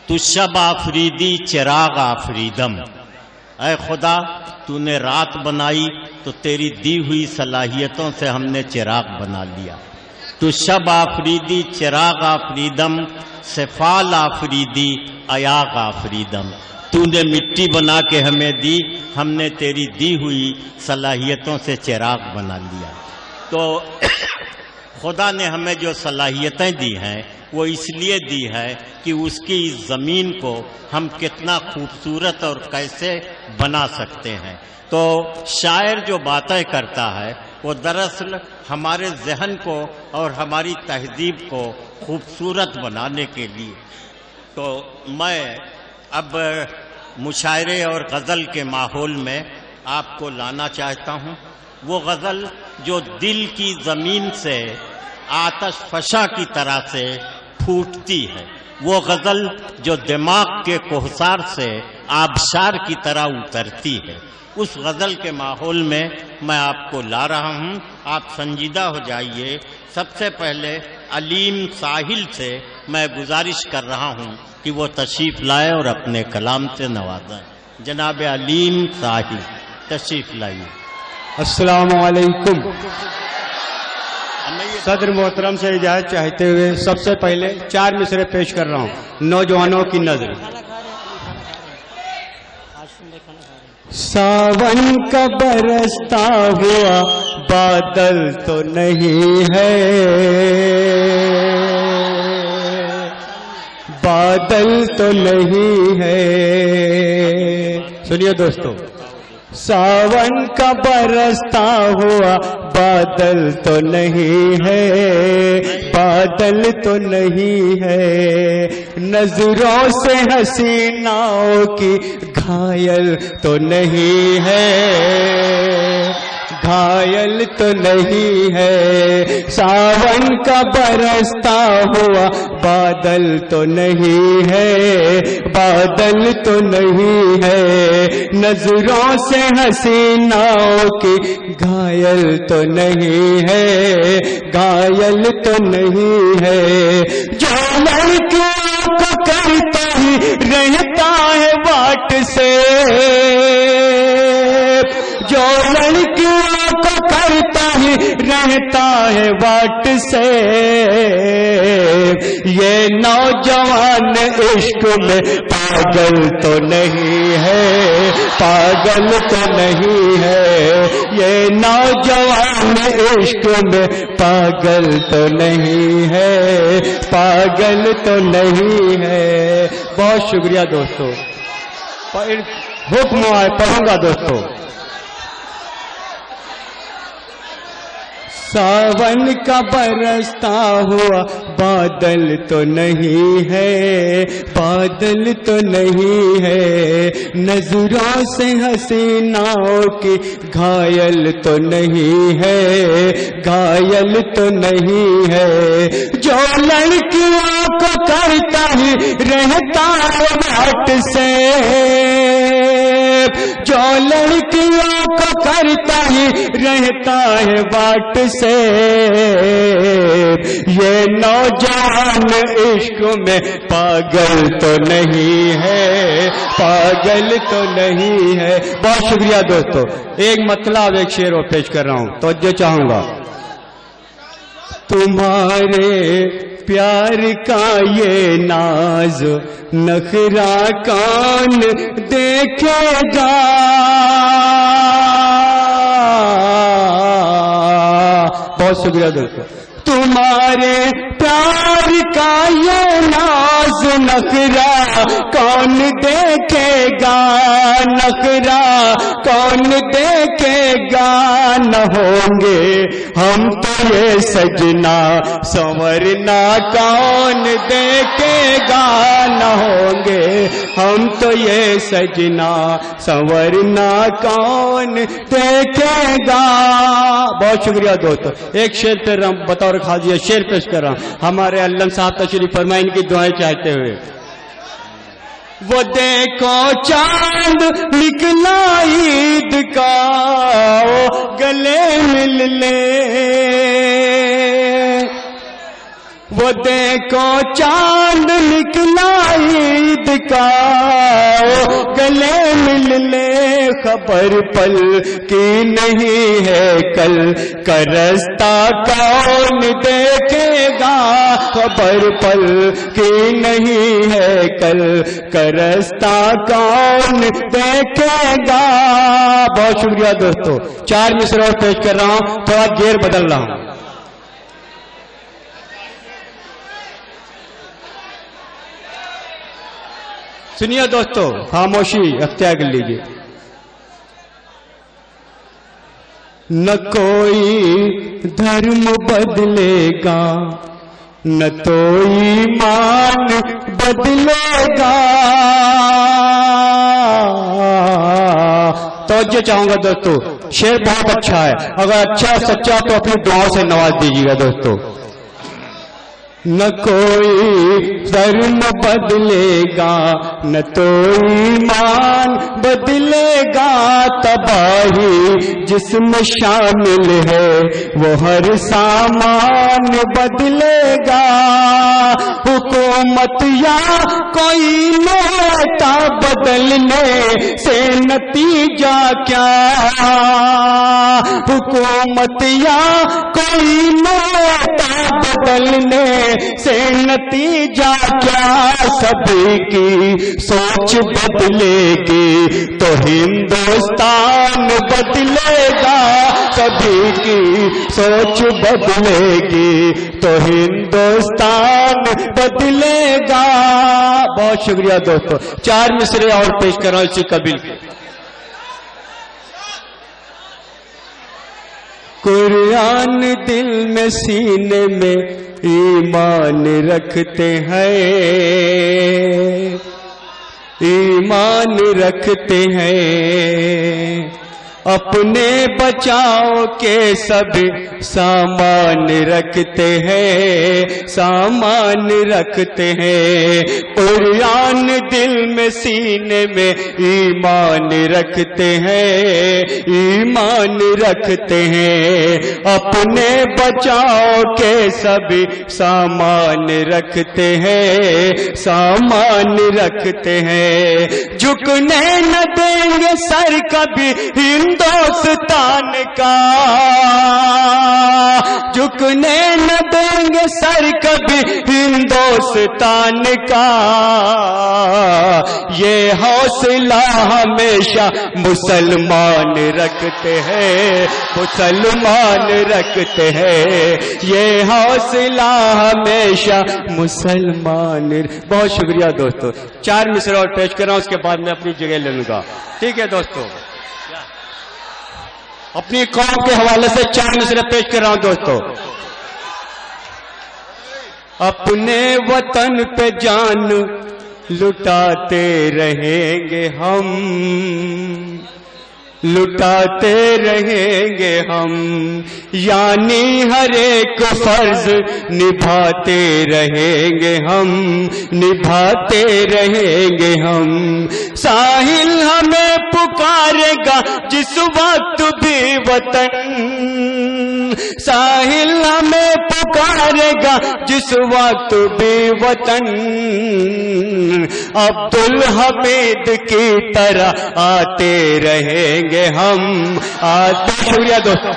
تو شب آفریدی چراغ آفریدم، اے خدا تو نے رات بنائی تو تیری دی ہوئی صلاحیتوں سے ہم نے چراغ بنا لیا۔ تو شب آفریدی چراغ آفریدم، سفال آفریدی ایاغ آفریدم، تو نے مٹی بنا کے ہمیں دی، ہم نے تیری دی ہوئی صلاحیتوں سے چراغ بنا لیا۔ تو خدا نے ہمیں جو صلاحیتیں دی ہیں وہ اس لیے دی ہے کہ اس کی زمین کو ہم کتنا خوبصورت اور کیسے بنا سکتے ہیں۔ تو شاعر جو باتیں کرتا ہے وہ دراصل ہمارے ذہن کو اور ہماری تہذیب کو خوبصورت بنانے کے لیے۔ تو میں اب مشاعرے اور غزل کے ماحول میں آپ کو لانا چاہتا ہوں، وہ غزل جو دل کی زمین سے آتش فشاں کی طرح سے پھوٹتی ہے، وہ غزل جو دماغ کے کوہسار سے آبشار کی طرح اترتی ہے، اس غزل کے ماحول میں میں آپ کو لا رہا ہوں۔ آپ سنجیدہ ہو جائیے۔ سب سے پہلے علیم ساحل سے میں گزارش کر رہا ہوں کہ وہ تشریف لائے اور اپنے کلام سے نوازیں۔ جناب علیم ساحل تشریف لائیے۔ السلام علیکم۔ صدر محترم سے اجازت چاہتے ہوئے سب سے پہلے 4 مصرے پیش کر رہا ہوں۔ نوجوانوں کی نظر۔ ساون کا برستا ہوا بادل تو نہیں ہے، بادل تو نہیں ہے۔ سنیے دوستو، ساون کا برستا ہوا بادل تو نہیں ہے، بادل تو نہیں ہے۔ نظروں سے حسیناؤں کی گھائل تو نہیں ہے، گھائل تو نہیں ہے۔ ساون کا برستا ہوا بادل تو نہیں ہے، بادل تو نہیں ہے۔ نظروں سے حسیناؤں کی گھائل تو نہیں ہے، گھائل تو نہیں ہے۔ جو لڑکیوں کو کرتا ہی رہتا ہے واٹ سے، جو لڑکیوں کو کرتا ہی رہتا ہے واٹ سے، یہ نوجوان عشق میں پاگل تو نہیں ہے، پاگل تو نہیں ہے۔ یہ نوجوان عشق میں پاگل تو نہیں ہے، پاگل تو نہیں ہے۔ بہت شکریہ دوستو۔ حکم آئے پڑھوں گا دوستو۔ ساون کا برستا ہوا بادل تو نہیں ہے، بادل تو نہیں ہے۔ نظروں سے حسیناؤں کی گھائل تو نہیں ہے، گھائل تو نہیں ہے۔ جو لڑکیوں کو کرتا ہی رہتا ہے واٹ سے، جو لڑکیوں کو کرتا ہی رہتا ہے واٹ سے، یہ نوجوان عشق میں پاگل تو نہیں ہے، پاگل تو نہیں ہے۔ بہت شکریہ دوستو۔ ایک مطلب ایک شعر اور پیش کر رہا ہوں، توجہ چاہوں گا۔ تمہارے پیار کا یہ ناز نخرا کون دیکھے گا، بہت شکریہ دوستو۔ تمہارے پیار کا یہ ناز نخرا کون دیکھے گا، نخرا کون دیکھے گا۔ نہ ہوں گے ہم تو یہ سجنا سنورنا کون دیکھے گا، نہ ہوں گے ہم تو یہ سجنا سنورنا کون دیکھے گا۔ بہت شکریہ دوستو۔ ایک شعر پہ بطور خاصیہ شعر پیش کر رہا ہوں، ہمارے علم صاحب تشریف فرمائیں، ان کی دعائیں چاہتے ہوئے۔ وہ دیکھو چاند نکلا عید کا، گلے مل لے، وہ دیکھو چاند نکلا عید کا گلے مل لے خبر پل کی نہیں ہے کل کا رستہ کون دیکھے گا خبر پل کی نہیں ہے کل کا رستہ کون دیکھے گا. بہت شکریہ دوستو. 4 مصرع اور پیش کر رہا ہوں, تھوڑا گیئر بدل رہا ہوں. سنیے دوستو, خاموشی اختیار کر لیجیے. نہ کوئی دھرم بدلے گا نہ تو ایمان بدلے گا. توجہ چاہوں گا دوستو, شعر بہت اچھا ہے, اگر اچھا سچا تو اپنی دعاؤں سے نواز دیجیے گا دوستو. نہ کوئی دھرم بدلے گا نہ تو ایمان بدلے گا. تباہی جس میں شامل ہے وہ ہر سامان بدلے گا. حکومت یا کوئی نیتا بدلنے سے نتیجہ کیا. حکومت یا کوئی نیتا بدلنے سے نتیجہ کیا. سبھی کی سوچ بدلے گی تو ہندوستان بدلے گا. سبھی کی سوچ بدلے گی تو ہندوستان بدلے گا. بہت شکریہ دوستو. 4 مصرع اور پیش کر رہا ہوں اسی قبیل کے. قرآن دل میں سینے میں ایمان رکھتے ہیں, ایمان رکھتے ہیں. اپنے بچاؤ کے سب سامان رکھتے ہیں, سامان رکھتے ہیں. قرآن دل میں سینے میں ایمان رکھتے ہیں, ایمان رکھتے ہیں. اپنے بچاؤ کے سب سامان رکھتے ہیں, سامان رکھتے ہیں. جھکنے نہ دیں گے سر کبھی ہندوستان کا, جھکنے نہ دیں گے سر کبھی ہندوستان کا. یہ حوصلہ ہمیشہ مسلمان رکھتے ہیں, مسلمان رکھتے ہیں. یہ حوصلہ ہمیشہ مسلمان. بہت شکریہ دوستو. 4 مصرع اور پیش کر رہا ہوں, اس کے بعد میں اپنی جگہ لے لوں گا. ٹھیک ہے دوستو, اپنی قوم کے حوالے سے 4 مصرع پیش کر رہا ہوں دوستو. اپنے وطن پہ جان لٹاتے رہیں گے ہم, لٹاتے رہیں گے ہم. یعنی ہر ایک فرض نبھاتے رہیں گے ہم, نبھاتے رہیں گے ہم. ساحل ہمیں پکارے گا جس وقت بھی وطن, ساحل ہمیں پکارے گا جس وقت بھی وطن. عبدالحمید کی طرح آتے رہیں گے ہم, آتے. شکریہ دوستو.